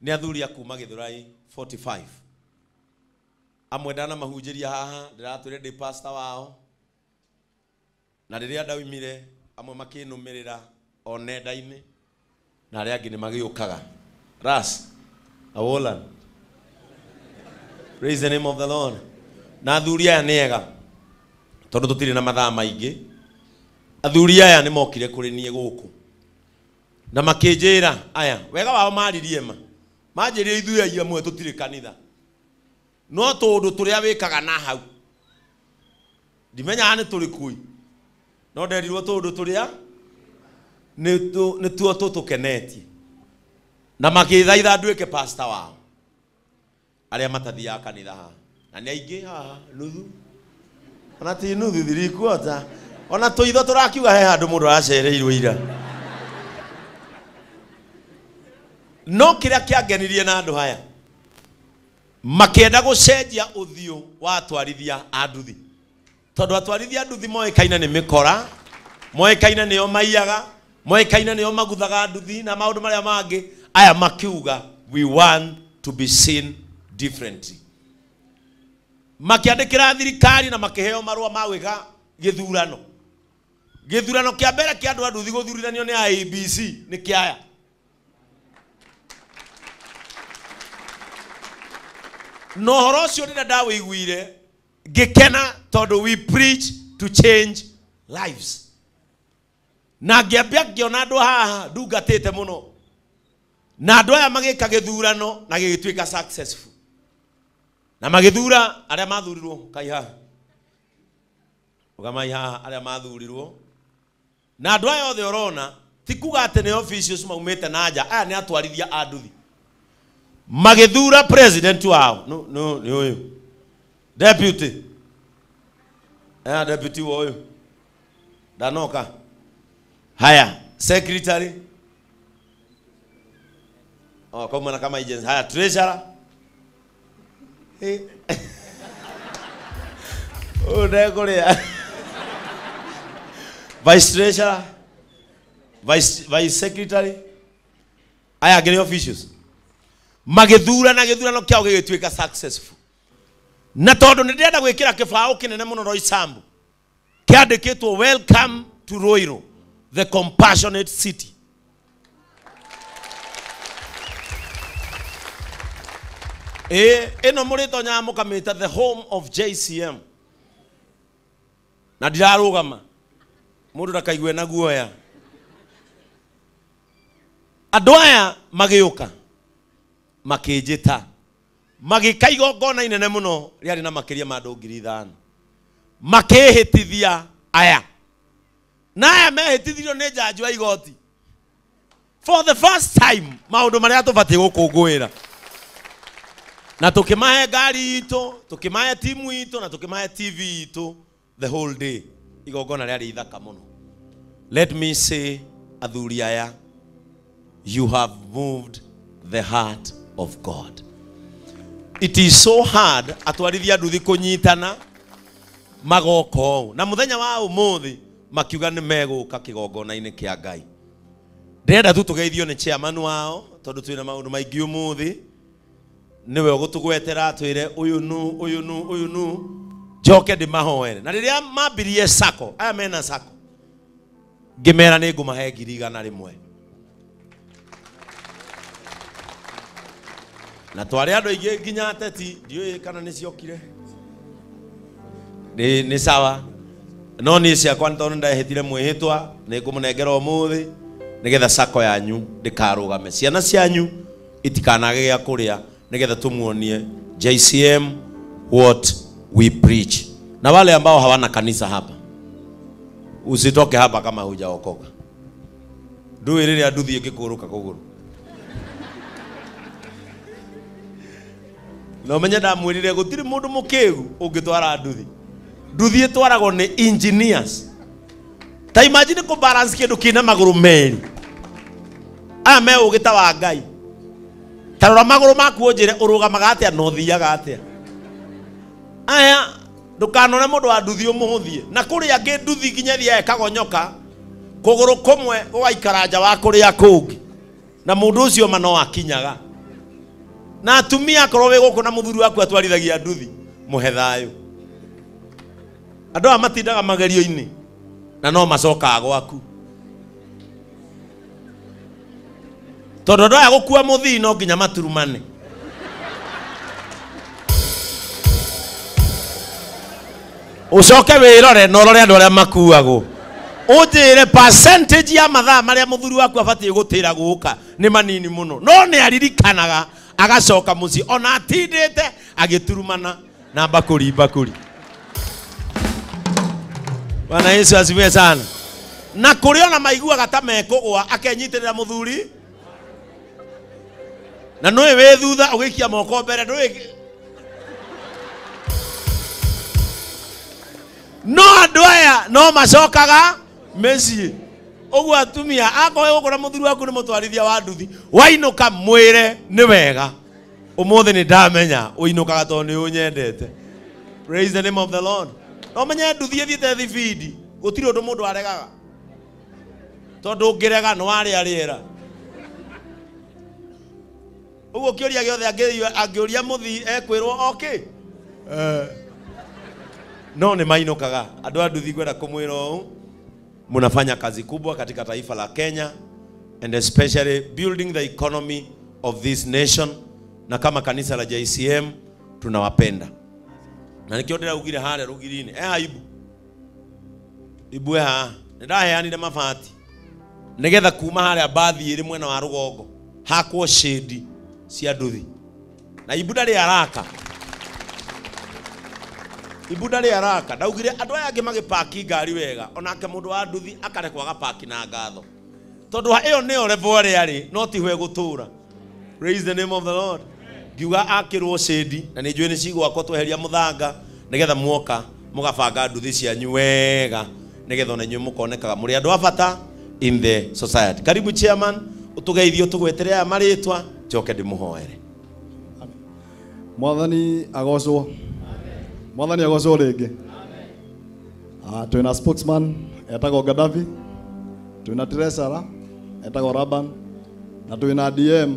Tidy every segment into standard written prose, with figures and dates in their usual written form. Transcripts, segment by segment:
ni athuri akuma Githurai 45 amwe ndana mahunjiria haha ndiratwire ndi pastor wao na riria ndaumire amwe makinumirira onenda-ini na aria angi ni magiukaga ras awola. Praise the name of the Lord. Na athuri aya niega tondu tutire na mathaa maingi. Athuri aya ni mokire kuri nie guku na makinjira aya wega wao maririe ma manjirie ithuĩ aia mwe tutire kanitha no tondu turia wikaga na hau ndimenya ni turi kui no nderirwo tondu turia ni tuo tutukenetie na makithaitha nduike pastor wao aria matathiaga kanitha ha na ni aingi ha nuthu ona ti nuthu thiri kuota ona tuitho turakiuga he handu mundu aracereirwo ira no kiria kiangenirie na andu haya makienda gucenjia uthio wa atwarithia anduthi tondu atwarithia anduthi moikaina ni mikora moikaina nio maiyaga moikaina nio maguthaga anduthi na maundu maria mangi aya makiuga we want to be seen differently makiandikira thirikari na makiheo marua mawega githurano kia mbere kia andu anduthi guthuranio ni IEBC ni kiaya no horo cio ndina ndawiguire ngikena tondu we preach to change lives na ngiambia ngiona andu haha ndungatite muno na andu aya magika githurano na gigituika successful na magithura aria mathurirwo kai haha ugamai haha aria mathurirwo na andu aya othe urona tikuga ati ni officials maumite na nja aya ni atwarithia anduthi magithura president wao no ni huyu deputy deputy huyu danoka haya secretary kama agency haya treasurer ndeguria vice treasurer vice secretary aya ngiri officials magithura na githurano kiao gigituika successful na tondu ni ndenda gwikira kibao kinene muno Roysambu kiandikitwo welcome to Roiro the compassionate city eno murito nyamo kamita the home of JCM na ndirarugama mundu ndakaigwe na guoya andu aya magiuka makijita magikaigo ngona inene muno riari na makiria ma andu 5,000 makihitithia aya na aya mehitithirio ni jaji wa igoti for the first time maundu maria tubati gukungwira na tukimahe gari itu tukimahe timu itu na tukimahe TV itu the whole day igongona riari ithaka muno. Let me say athuri aya, you have moved the heart of God. It is so hard atwarithia nduthi kunyitana magoko na muthenya wa umuthi makiuga ni meguka kigongona-ini kia Ngai. Ndenda tu tugeithio ni chairman wao tondu twina maundu maingi umuthi niwe ugutugwetera twire uyu nu njoke ndimahoere na riria mambirie sako aya mena sako ngimera ni ngumahe 100,000 na twari andu aingi nginya ateti ndiui kana ni ciokire ni sawa no ni ciakwa tondu ndahitire mwihitwa ni ngumunengera umuthi nigetha sako yanyu ndikarugame ciana cianyu itikanage gya kuria nigetha tumuonie JCM what we preach. Na wale ambao hawana kanisa hapa, usitoke hapa kama hujaokoka. Nduwe riri anduthi ikikuruka kuguru. No menya ndamwirire gutiri mundu mukigu ungitwara anduthi. Nduthi itwaragwo ni engineers. Ta imagine ko balance kindu kina maguru meri. Ame ugita wa Ngai. Tarora maguru maku onjire urugamaga atia no thiaga atia. Aya ndukanone mundu wa nduthi umuhuthie na kuri angi nduthi kinyathia ekagonyoka kuguru kumwe ugaikara nja wa kuria kungi na mundu ucio mano akinyaga na atumia akorwo we guku na muthuri waku atwarithagia nduthi muhe thayo andu a matindaga magerio-ini na no macokaga gwaku tondu ndoya gukua muthii no nginya maturumane ucoke wirore no rore andu aria makuagwo unjire percentage ya mathaa maria muthuri waku abatie gutira guka ni manini muno no ni aririkanaga agacoka muci ona atindite agiturumana na bakuri Bwana Yesu asifiwe sana na kuri ona maiguaga ta mekugwa akenyitirira muthuri na noe we thutha ugikia moko mbere no andu aya no macokaga meci uguo atumia akoe gukora muthuri waku ni mutwarithia wa nduthi wainuka mwire ni wega umuthi ni ndamenya uinukaga tondu ni unyendete. Praise the name of the Lord. No menye nduthi ithiete thibidi gutiri undu mundu aregaga tondu ngirega no aria riera uguo kioria giothe angiuria muthi ekwirwo okay no ni mainukaga andu a nduthi kwenda kumwira uu munafanya kazi kubwa katika taifa la Kenya and especially building the economy of this nation, na kama kanisa la JCM tunawapenda na nikiondera ugire hale rugirini ibu ndaheanire mabati nigetha kuma hale bathi iri mwena wa rugongo hakwo shade cia nduthi na ibu ndari araka ndaugire andu aya angi magipaki ngari wega onake mundu wa nduthi akarekwa gapaki na ngatho tondu iyo niyo level ari no ti hwe gutura. Praise the name of the Lord. Ngiuga akirwo shade na ni njui ni cigwakwo tweheria muthanga nigetha muoka mugabanga nduthi cianyu wega nigetha ona inyu mukonekaga muri andu abata in the society. Karibu chairman utugeithio tugwetere aya maritwa njoke ndimuhoere. Mwathani agocwo. Mwathani agocwo ringi. Twina spokesman etagwo Gaddafi, twina treasurer etagwo Raban, na twina DM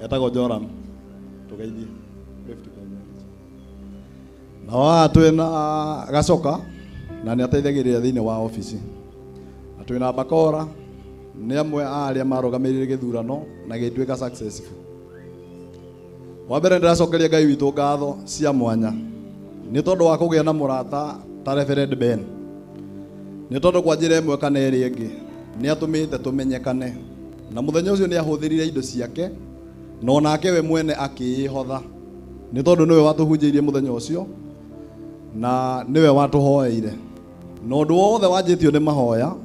etagwo Joram. Tugeithie. Na wa twina Gacoka na ni ateithagiria thiini wa office. Na twina Bakora ni amwe aria marugamirire githurano na gitwika successful. Wabere ndiracokeria Ngai witu ngatho cia mwanya ni tondu wa kugia na murata ta Reverend Ben, ni tondu kwa njira imwe kana iri ingi ni atumite tumenyekane na muthenya ucio ni ahuthirire indo ciake na onake we mwene akihotha ni tondu niwe watuhunjirie muthenya ucio na niwe watuhoeire na undu wothe wanjitio ni mahoya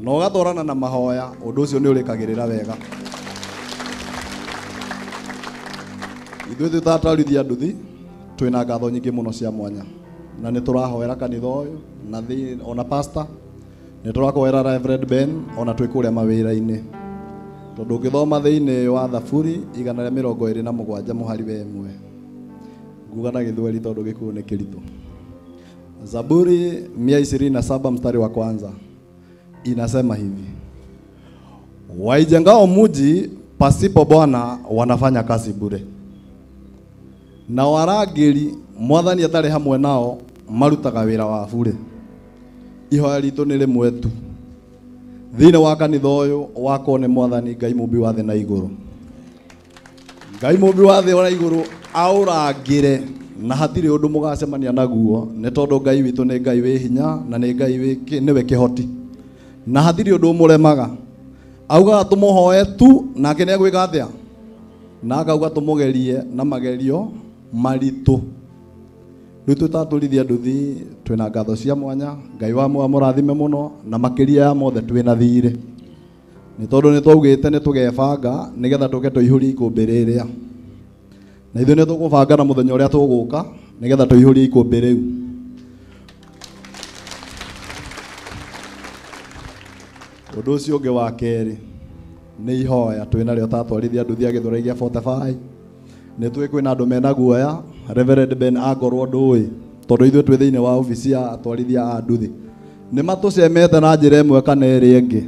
na ugatwarana na mahoya undu ucio ni urikagirira wega. Ithuĩ tũtatwarithia nduthi twĩna ngatho nyingĩ mũno cia mwanya na nĩ tũrahoera kanitha ũyũ na ona pastor nĩ tũrahoera Reverend Ben ona twĩ kũrĩa mawĩra-inĩ tondũ ũngĩthoma thĩinĩ wa Thaburi 127 mũhari wa 1 nguga na Gĩthweri tondũ gĩkuũ nĩ kĩritũ. Zaburi 127 mstari wa kwanza inasema hivi: waijengao mji pasipo Bwana wanafanya kazi bure, na waragiri Mwathani atari hamwe nao marutaga wira wa bure. Ihoya ritu ni rimwe tu thiini wa kanitha uyu wako ni Mwathani Ngai mumbi wa thi na iguru. Ngai mumbi wa thi na iguru aurangire na hatiri undu mugacemania naguo ni tondu Ngai witu ni Ngai wi hinya na ni Ngai niwe kihoti na hatiri undu muremaga. Auga tumuhoe tu nake ni agwika atia na akauga tumugerie na magerio maritu. Riu tutaturithia nduthi twina ngatho cia mwanya. Ngai wa murathime muno na makiria ya mothe twina thire ni tondu ni twaugite ni tugebanga nigetha tuke tuihurie ikumbi riria na ithu ni tukubanga na muthenya uria tuguka nigetha tuihurie ikumbi riu. Undu ucio ungi wa keri ni ihoya twina rio tatwarithia nduthi a Gĩthũrai gĩa 45 ni twi kwina andu mena guoya Reverend Ben agorwo ndui tondu ithuĩ twĩ thĩinĩ wa ofici ya atwarithia a nduthi ni matucemete na njĩra ĩmwe kana ĩrĩa ĩngĩ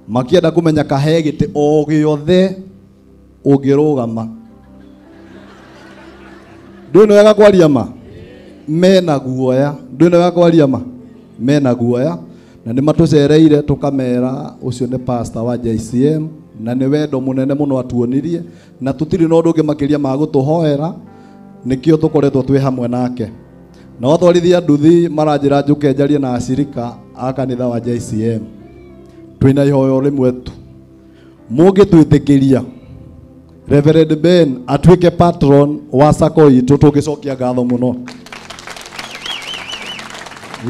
makĩenda kũmenya kahe gĩtĩ o gĩothe ũngĩrũgama Ndwino wega kwaria ma. Mena guoya. Ndwino wega kwaria ma. Mena guoya. Na nĩ matucereire tukamera ucio nĩ pastor wa JCM na nĩ wendo munene muno atuonirie na tutiri no ndungi makiria ma gutuhoera nikio tukoretwo twi hamwe nake. Na watwarithia nduthi maranjira njuke njarie na acirika a kanitha wa JCM. Twina ihoyo rimwe tu. Mungitwitikiria Reverend Ben atuike patron wa sako itu tugicokia ngatho muno.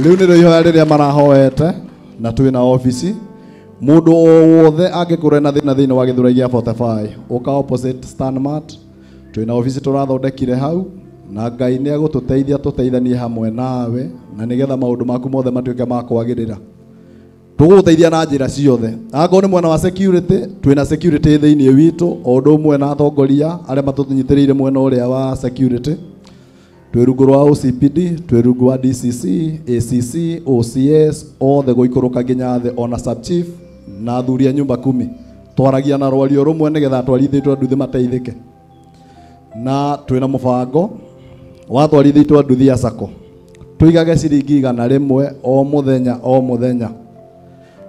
Riu nĩ ihoya rĩrĩa marahoete na twina office mundu wothe angĩkorwo na thĩna thĩinĩ wa Gĩthũrai gĩa 45 uka opposite Stanmart twina office turathondekire hau na Ngai nĩ agũtũteithia tũteithanie hamwe nawe na nĩgetha maũndũ maku mothe matuĩke ma kwagĩrĩra. Tũgũteithia na njĩra ciothe. Akorwo nĩ mwena wa security twina security thĩinĩ witũ o ũndũ ũmwe na atongoria arĩa matũnyitĩrĩire mwena ũrĩa wa security. Twirungu rwa OCPD, twirungu wa DCC, ACC, OCS, othe guikuruka nginya the ona sub chief na athuri a nyumba 10. Twaragia na rwario rumwe nigetha twarithitwo nduthi mateithike. Na twina mubango wa twarithitwo nduthi ya sako. Tuigage ciringi 100 o muthenya.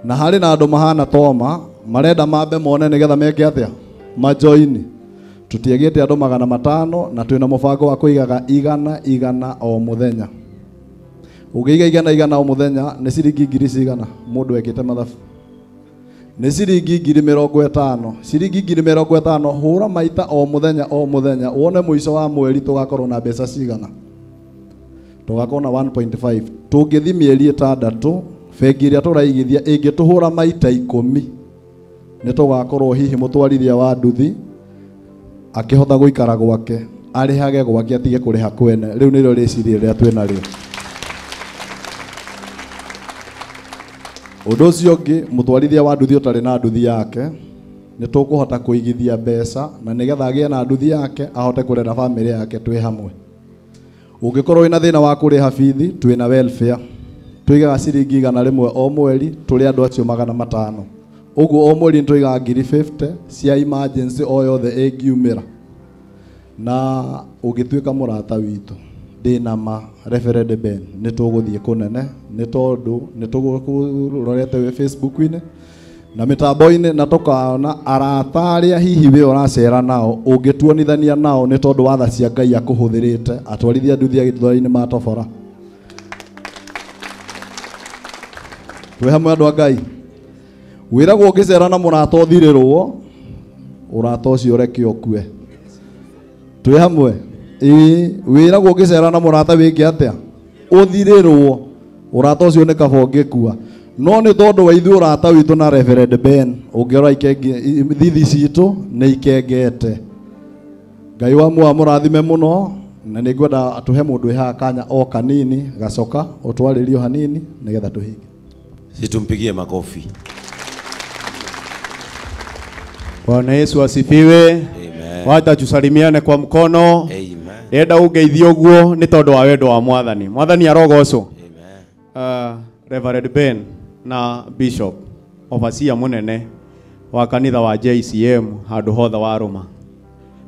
Na hari na andu mahana toma marenda mambe mone nigetha meke atia majoini. Tutiagite andu 500 na twina mubango wa kuigaga 100 o muthenya. Ugiiga 100 o muthenya ni ciringi 1,000 mundu ekite mathabu. Ni ciringi 50,000. Ciringi 50,000 hura maita o muthenya wone muico wa mweri tugakorwo na mbeca cigana. Tugakorwo na 1.5. Tungithi mieri 6 bengi iria turaigithia ingituhura maita 10 ni tugakorwo hihi mutwarithia wa nduthi akihota guikara gwake arihage gwake atige kuriha kwene. Riu niro riciria ria twina rio. Undu ucio ungi mutwarithia wa nduthi utari na nduthi yake ni tukuhota kuigithia mbeca na nigetha agie na nduthi yake ahote kurera family yake twi hamwe. Ungikorwo ina thina wa kuriha bithi twina welfare twigaga ciringi 100 o mweri turi andu acio 500. Uguo o mweri twigaga 50 cia emergency o yothe ingiumira. Na ugituika murata witu ndina ma Reverend Ben ni tuguthie kunene ni tondu ni tugurorete we Facebook-ini na mitambo-ini na tukaona arata aria hihi we uracera nao ungituonithania nao ni tondu watha cia Ngai akuhuthirite atwarithia nduthi ya Gĩthũrai-ini matobora. Twe hamwe andu a Ngai wiragwo ngicera na murata uthirirwo urata ucio reke okue. Twe hamwe wiragwo ngicera na murata wiki atia uthirirwo urata ucio ni kaba ungikua. No ni tondu wa ithu urata witu na Reverend Ben ungiora ikenge thithi citu ni ikengete. Ngai wa murathime muno na ningwenda atuhe mundu iha kanya o kanini gacoka utwaririo hanini nigetha tuhinge. Situmpigie makofi. Bwana Yesu asifiwe. Amen. Wacha tusalimiane kwa mkono. Amen. Enda ugeithio uguo ni tondu wa wendo wa Mwathani. Mwathani arogocwo. Amen. Reverend Ben na Bishop Overseer munene wa kanitha wa JCM handu hothe wa Roma.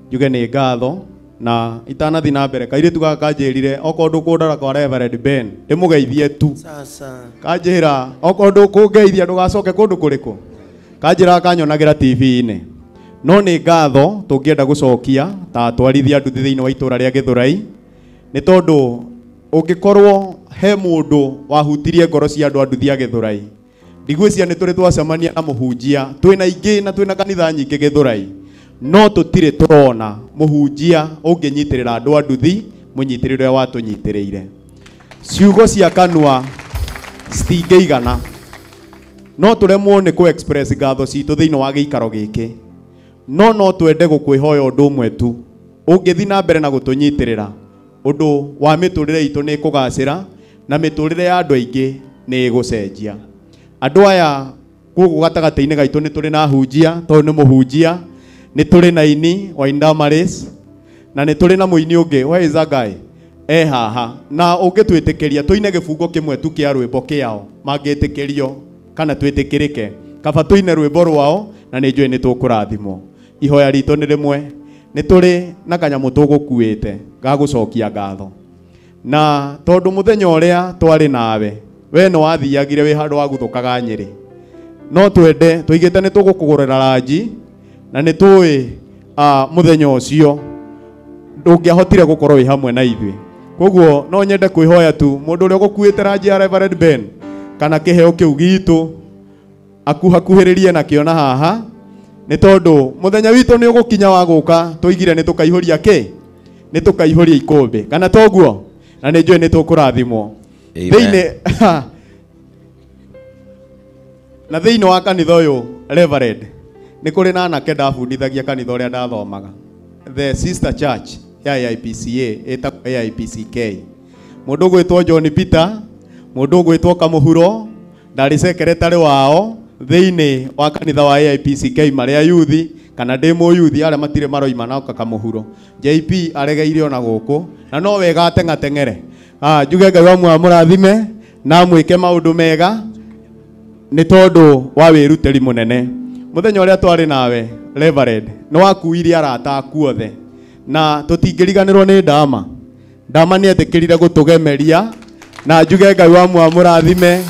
Njuge ni ngatho na itanathi na mbere kaire tuga kanjirire okondu kundara kwa Reverend Ben ndimugeithie tu. Sasa Kanjira okondu kungeithia ndugacoke kundu kuriku. Kanjira kanyonagira TV-ini. No ni ngatho tungienda gucokia ta twarithia nduthi thiini wa itura ria Gĩthũrai ni tondu ungikorwo he mundu wahutirie ngoro cia andu a nduthi ya Gĩthũrai. Ndigwĩcia ni turi twacemania na muhunjia twina ingi na twina kanitha nyingi Gĩthũrai. No tutire turona muhunjia unginyitirira andu a nduthi munyitirire wa tunyitiriire. Ciugo cia kanua citingeigana. No turemwo ni ku express ngatho citu thiini wa giikaro giki. No twende gukwihoya undu umwe tu. Ungithi na mbere na gutunyitirira undu wa miturire itu ni kugacira na miturire ya andu aingi ni igucenjia. Andu aya gugu gatagata-ini gaitu ni turi na hunjia to ni muhunjia ni turi na ini wa Indamaris na ni turi na muini ungi where is that guy haha na ungitwitikiria tuine gibungo kimwe tu kia rwimbo kiao mangitikirio kana twitikirike kaba tuine rwimbo rwao na ni njui ni tukurathimwo. Ihoya ritu ni rimwe nĩ tũrĩ na kanyamu tũgũkuĩte ga gũcokia ngatho. Na tondũ mũthenya ũrĩa twarĩ nawe we no wathiagire wĩ handũ wa guthũkaga Nyĩrĩ, no twende tũigĩte nĩ tũgũkũgũrĩra ranji na nĩ tũĩ mũthenya ũcio ndũngĩahotire gũkorwo wĩ hamwe na ithuĩ. Koguo no nyende kwĩhoya tu mũndũ ũrĩa ũgũkuĩte ranji ya Reverend Ben kana kĩheo kĩu gitũ akuhakuhĩrĩrie nakĩo na haha, nĩ tondũ mũthenya witũ nĩ ũgũkinya wa gũka tũigire nĩ tũkaihũria nĩ tũkaihũria ikũmbĩ kana toguo, na nĩ njũĩ nĩ tũkũrathimwo na thĩinĩ wa kanitha ũyũ Reverend nĩ kũrĩ na anake ndabundithagia kanitha ũrĩa ndathomaga, the sister church ya AIPCA ĩtagwo AIPCK. Mũndũ ũgwĩtwo John Peter, mũndũ ũgwĩtwo Kamũhuro, ndarĩ secretary wao thĩinĩ wa kanitha wa AIPCK marĩa yuthi kana demo yuthi arĩa matirĩ maroima na Kamũhuro. JP aregeire ona gũkũ na no wega ateng'ateng'ere. Njuge Ngai wa mũrathime na mwĩke maũndũ mega nĩ tondũ wa wĩrutĩri mũnene. Mũthenya ũrĩa twarĩ nawe Reverend nĩ wakuire arata aku othe na tũtingĩriganĩrwo nĩ Ndama nĩ etĩkĩrire gũtũgemeria, na njuge Ngai wa mũrathime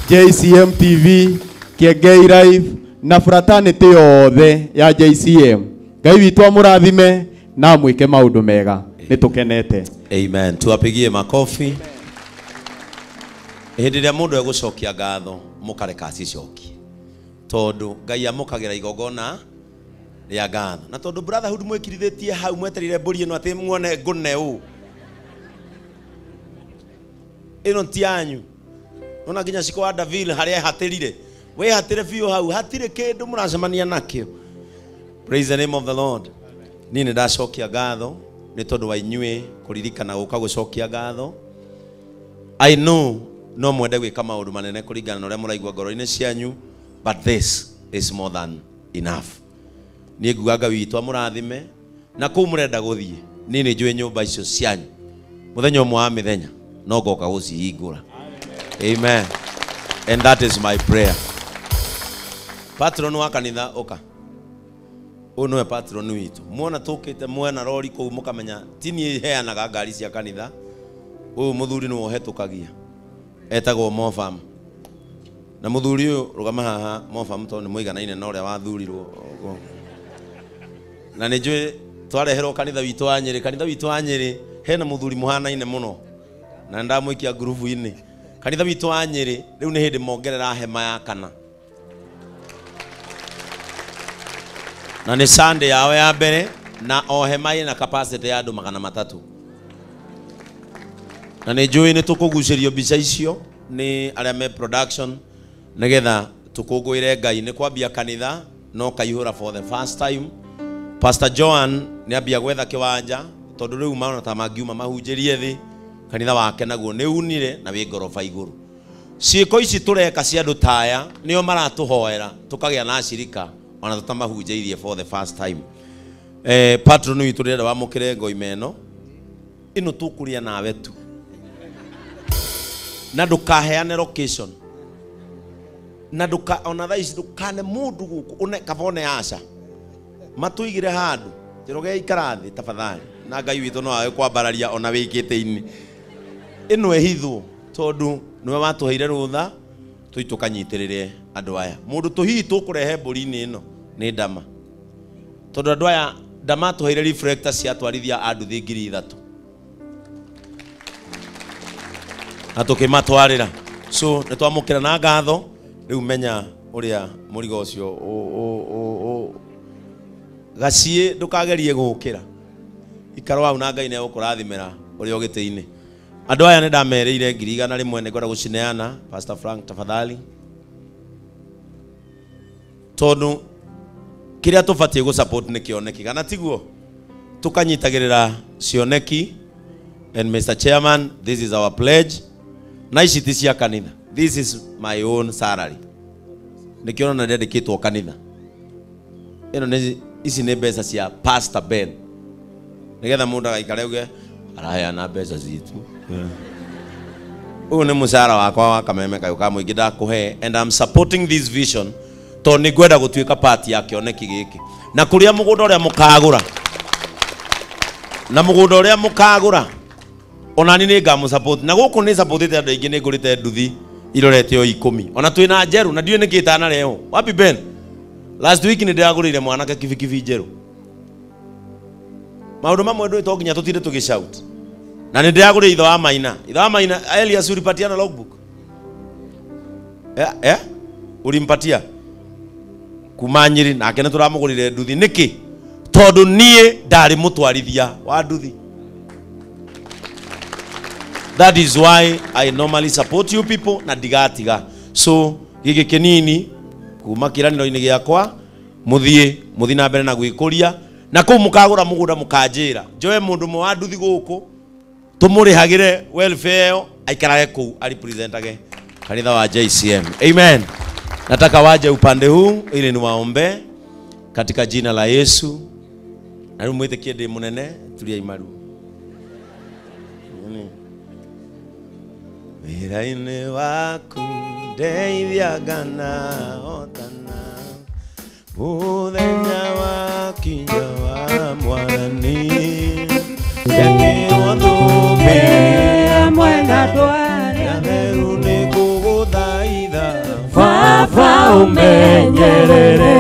JCM TV, Kiengei Live na fraternity yothe ya JCM. Ngai witũ amũrathime na mwĩke maũndũ mega. Nĩ tũkenete. Amen. Tuwapigie makofi. Hĩndĩ ĩrĩa mũndũ egũcokia ngatho mũkareka acicokie, tondũ Ngai amũkagĩra igongona rĩa ngatho. Na tondũ brotherhood mwĩkirithĩtie hau mweterire mbũri ĩno atĩ muone ngũne ũũ, ĩno ti yanyu. Nona nginya ciko wa Daville harĩa ehatĩrire, wehatĩre biũ hau, hatirĩ kĩndũ mũracemania nakĩo. Praise the name of the Lord. Niĩ nĩ ndacokia ngatho nĩ tondũ wa inyuĩ kũririkana gũka gũcokia ngatho. I know no mwende gwĩka maũndũ manene kũringana na ũrĩa mũraigua ngoro-inĩ cianyu, but this is more than enough. Niĩ nguga Ngai witũ amũrathime, na kũu mũrenda gũthiĩ niĩ nĩ njũĩ nyũmba icio cianyu mũthenya ũmwe wa mĩthenya no ngoka gũcihingũra. Amen. And that is my prayer. Patron wa kanitha oka. Ũyũ nĩwe patron witũ. Muona tũkĩte mwena rori kũu mũkamenya tini heanaga ngari cia kanitha. Ũyũ mũthuri nĩ wohetũkagia. Etagwo Mofam. Na mũthuri ũyũ rũgama haha Mofam tondũ nĩ mũiganaine na ũrĩa wathurirwo. Na nĩ njũĩ twareherwo kanitha witũ wa Nyĩrĩ. Kanitha witũ wa Nyĩrĩ hena mũthuri mũhanaine mũno. Na ndamũikia ngurubu-inĩ. Kanitha witũ wa Nyĩrĩ rĩu nĩ hĩndĩ mongerera hema ya kana. Na nĩ Sunday yao ya mbere na o hema ĩna capacity ya andũ 300. Na nĩ njũĩ nĩ tũkũgucĩrio mbica icio nĩ arĩa me production nĩgetha tũkũngũĩre Ngai. Nĩ kwambia kanitha no kaihũra for the first time. Pastor Joan nĩ ambia gwetha kĩwanja tondũ rĩu maona ta mangiuma mahunjĩrie thĩ. Kanitha wake naguo nĩ unire na wĩ ngoroba igũrũ. Ciĩko ici tũreka cia andũ taya nĩo maratũhoera tũkagĩa na acirika ona tutamahunjĩirie for the first time. Patron witũ rĩrĩa wamũkĩre ngoima ĩno tũkũrĩa nawe tu, na ndũkaheane location, na ona thaa ici ndũkane mũndũ gũkũ kabone aca matũigire handũ njĩroge ikara thĩ tafadhali, na Ngai witũ no awe kwambararia ona wĩkĩte ini ĩno ehithwo tondũ nĩwe watũheire rũtha tũi tũkanyitĩrĩre andũ aya. Mũndũ tũhihi tũkũrehe mbũri-inĩ ĩno nĩ Ndama, tondũ andũ aya Ndama tũheire reflector cia twarithia andũ 3,000 na tũkĩmatwarĩra. So nĩ twamũkĩra na ngatho. Rĩu menya ũrĩa mũrigo ũcio gaciĩ ndũkagerie gũkĩra, ikaro hau na Ngai nĩ egũkũrathimĩra ũrĩa ũgĩtĩ-inĩ. Andũ aya nĩ ndamerĩire 100 nĩ ngwenda gũcineana. Pastor Frank tafadhali, tondũ kĩrĩa tũbatiĩ gũ-support nĩ kĩoneki kana tiguo, tũkanyitagĩrĩra cioneki. And Mr. Chairman, this is our pledge. Na ici ti cia kanitha, this is my own salary. Nĩkĩona na ndĩandĩkĩtwo kanitha ĩno ici nĩ mbeca cia Pastor Ben, nĩgetha mũndũ agaikare uge araheana mbeca citu. Ũyũ nĩ mũcara wakwa wa kameme kayo ka mũingĩ ndakũhe, and I'm supporting this vision tondũ nĩ ngwenda gũtuĩka part ya kĩoneki gĩkĩ. Na kũrĩa mũgũnda ũrĩa mũkagũra na mugunda uria mukagura ona ni ngamu support na guku ni support andu aingi ni ngurite nduthi irorete o 10 ona twina njeru na ndiwe nikitana leo wapi Ben last week ni ndiragurire mwanake kibikibi njeru maundu mamwe ndu to nginya tutinde tugishout na ni ndiragurire itho wa maina Elias ulipatiana logbook ulimpatia kumanyiri nake nituramugurire nduthi niki tondu nie ndari mutwarithia wa nduthi. That is why I normally support you people na digatiga. So gigi kinini kuma kiraniro-ini giakwa muthi na mbere na gwikuria na ku mukagura mugunda mukanjira njoe mundu mwe wa nduthi guku tumurihagire welfare aikarage ku ali presentage kanitha wa JCM. Amen. Nataka waje upande huu ili niwaombe katika jina la Yesu. Na rumwete kiende munene tulia imaru. Wiraine waku ndeithiaga na otana muthenya wa kinya wa mwathani yake wathumbia mwena ndwari atheru ni kuguthaitha Baba umenyerere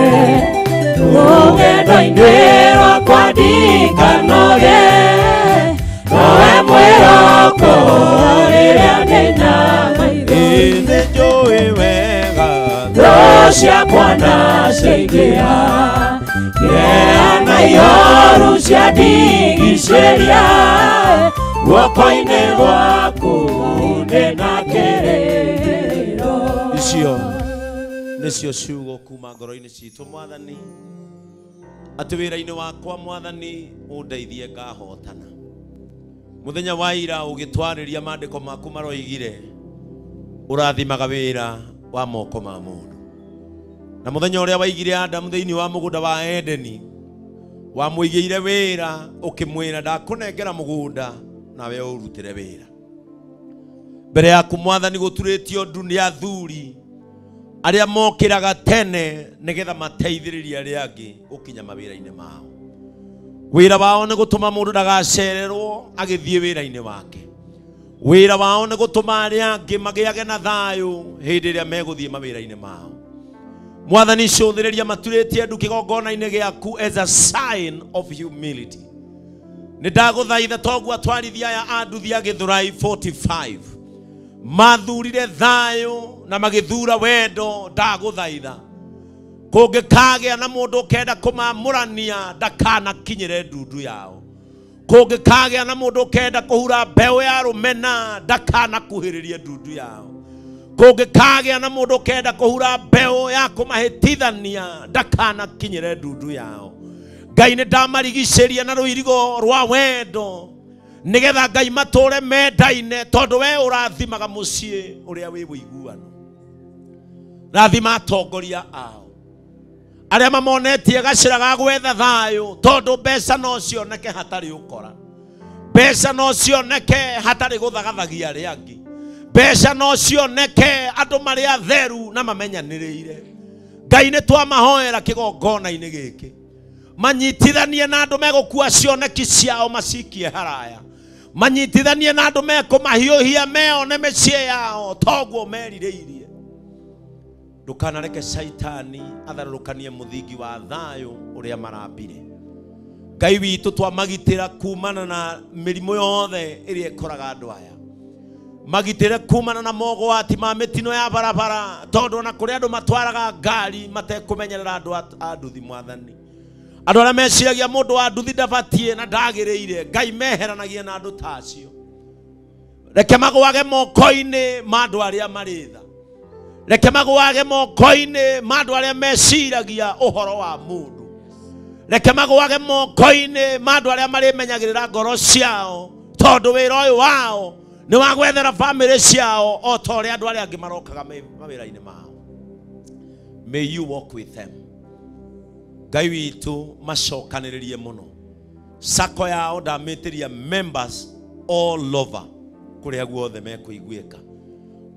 rugendo-inĩ rwakwa ndikanoge nowe mwĩhoko rĩrĩa ndĩna maitho njũĩ wega thũ ciakwa naciaingĩha kĩana ihoru ciandigicĩria guoko-inĩ gwaku ndĩna kĩrĩro. Icio nĩcio ciugo kuma ngoro-inĩ citũ Mwathani atĩ wĩra-inĩ wakwa Mwathani ũndeithie ngahotana. Muthenya wa ira ũgĩtwarĩria maandĩko maku maroigire ũrathimaga wĩra wa moko ma mũndũ, na muthenya ũrĩa waigire Adamu thĩinĩ wa mũgũnda wa Edeni wamũigĩire wĩra ũkĩmwĩra ndakũnengera mũgũnda nawe ũrutĩre wĩra. Mbere yaku Mwathani gũturĩtio ndu nĩ athuri arĩa mokĩraga tene nĩgetha mateithĩrĩrie arĩa angĩ gũkinya mawĩra-inĩ mao. Wĩra wao nĩ gũtũma mũndũ ndagacererwo agĩthiĩ wĩra-inĩ wake. Wĩra wao nĩ gũtũma arĩa angĩ magĩage na thayũ hĩndĩ ĩrĩa megũthiĩ mawĩra-inĩ mao. Mwathani cũthĩrĩria maturĩtie ndu kĩgongona-inĩ gĩaku as a sign of humility. Nĩ ndagũthaitha toguo atwarithia aya a nduthi a Gĩthũrai 45 mathurire thayũ na magĩthura wendo, ndagũthaitha kũngĩkagĩa na mũndũ ũkenda kũmamũrania ndakanakinyĩre ndundu yao. Kũngĩkagĩa na mũndũ ũkenda kũhura mbeũ ya rũmena ndakanakuhĩrĩrie ndundu yao. Kũngĩkagĩa na mũndũ ũkenda kũhura mbeũ ya kũmahĩtithania ndakanakinyĩre ndundu yao. Ngai nĩ ndamarigicĩria na rũirigo rwa wendo nĩgetha Ngai matũre mendaine tondũ we ũrathimaga mũciĩ ũrĩa wĩ ũiguano. Rathima atongoria ao arĩa mamonetie gacĩra ga gwetha thayũ tondũ mbeca no cioneke hatarĩ ũkora. Mbeca no cioneke hatarĩ gũthagathagia arĩa angĩ. Mbeca no cioneke andũ marĩ atheru na mamenyanĩrĩire. Ngai nĩ twamahoera kĩgongona-inĩ gĩkĩ manyitithanie na andũ megũkua cioneki ciao macikie haraya. Manyitithanie na andũ mekũmahiũhia meone mĩciĩ yao toguo merirĩirie. Ndukanareke Saitani atharũrũkanie mũthingi wa thayũ ũrĩa marambire. Ngai witũ twamagitĩra kumana na mĩrimũ yothe ĩrĩa ĩkoraga andũ aya. Magitĩre kumana na mogwati ma mĩtino ya barabara tondũ ona kũrĩ andũ matwaraga ngari matekũmenyerera andũ a nduthi Mwathani. Andũ arĩa meciragia mũndũ wa nduthi ndabatiĩ na ndagĩrĩire, Ngai meheranagie na andũ ta acio. Reke magwage moko-inĩ ma andũ arĩa marĩ tha. Reke magwage moko-inĩ ma andũ arĩa meciragia ũhoro wa mũndũ. Reke magwage moko-inĩ ma andũ arĩa marĩmenyagĩrĩra ngoro ciao tondũ wĩra ũyũ wao nĩ wa gwethera bamĩrĩ ciao o ta ũrĩa andũ arĩa angĩ marokaga mawĩra-inĩ mao. May you walk with them. Ngai witũ macokanĩrĩrie mũno. Sako yao ndamĩtĩria members all over kũrĩa guothe mekũiguĩka.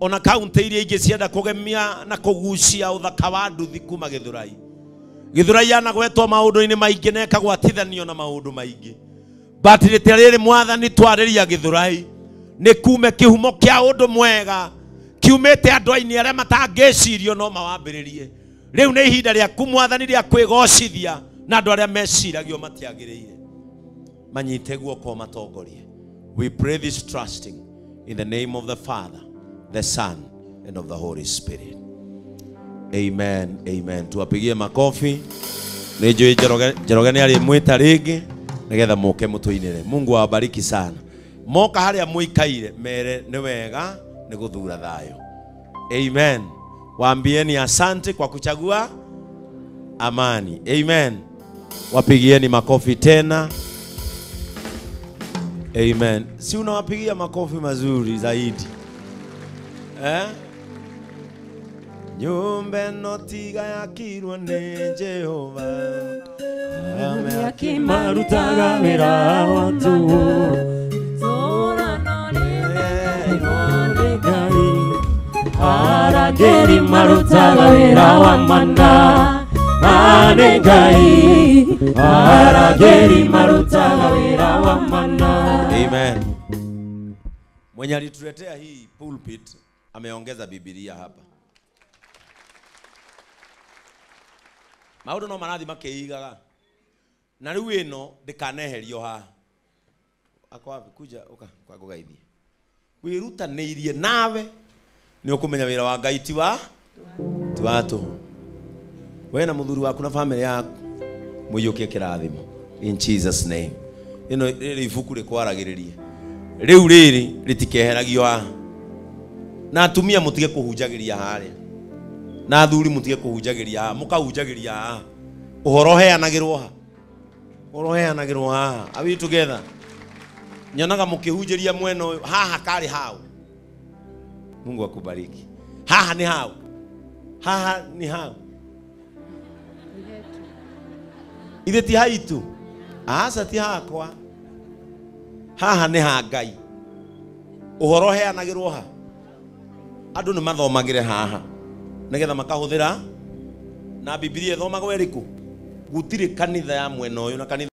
Ona kaunti iria ingĩ cienda kũgemia na kũgucia ũthaka wa nduthi kuma Gĩthũrai. Gĩthũrai yanagwetwo maũndũ-inĩ maingĩ na ĩkagwatithanio na maũndũ maingĩ. but rĩtĩa rĩrĩ Mwathani twarĩria Gĩthũrai nĩ kume kĩhumo kĩa ũndũ mwega kiumĩte andũ aini arĩa matangĩcirio no mawambĩrĩrie. Rĩu nĩ ihinda rĩaku Mwathani rĩa kwĩgocithia na andũ arĩa meciragio matiagĩrĩire manyite guoko matongorie. We pray this trusting in the name of the Father, the Son, and of the Holy Spirit. Amen, amen. Tuwapigie makofi. Nĩnjũĩ Njoroge nĩ alimwĩta rĩngĩ nĩgetha mũke mũtũinĩre. Mungu awabariki sana. Moka harĩa mũikaire mere nĩ wega nĩ gũthura thayũ. Amen. Waambieni asante kwa kuchagua amani. Amen. Wapigieni makofi tena. Amen. Si unawapigia makofi mazuri zaidi? Nyumba notiga yakirwo nĩ Jehova. Marutaga wĩra wa tũhũ. Arageri marutaga wĩra wa mana. Ngai. Arageri marutaga wĩra wa mana. Amen. Mwenye alituletea hii pulpit ameongeza Biblia hapa. Maũndũ no marathi makĩigaga. Na rĩu ĩno ndĩkaneherio haha. Akwa kuja uka kwa gũgeithia. Wĩrutanĩirie nawe nĩ ũkũmenya wĩra wa Ngai ti watu. Wewe na mũthuri waku na family yaku mũiyũkie kĩrathimo in Jesus name. Ĩno rĩrĩ ibuku rĩkwaragĩrĩria. Rĩu rĩrĩ rĩtikeheragio haha. Na atumia mũtige kũhunjagĩria harĩa. Na athuri mũtige kũhunjagĩria haha. Mũkahunjagĩria haha. Ũhoro heanagĩrwo haha. Ũhoro heanagĩrwo haha. Are we together? Nyonaga mũkĩhunjĩria mwena ũyũ haha kari hau. Mungu akubariki. Haha ni hau. Haha ni hau. Ithe ti haitu. Asa ti hakwa. Haha ni ha Ngai. Ũhoro heanagĩrwo haha. Andũ nĩ mathomagĩre haha nĩgetha makahũthĩra na Biblia ĩthomagwo ĩrĩkũ? Gũtirĩ kanitha ya mwena ũyũ na kanitha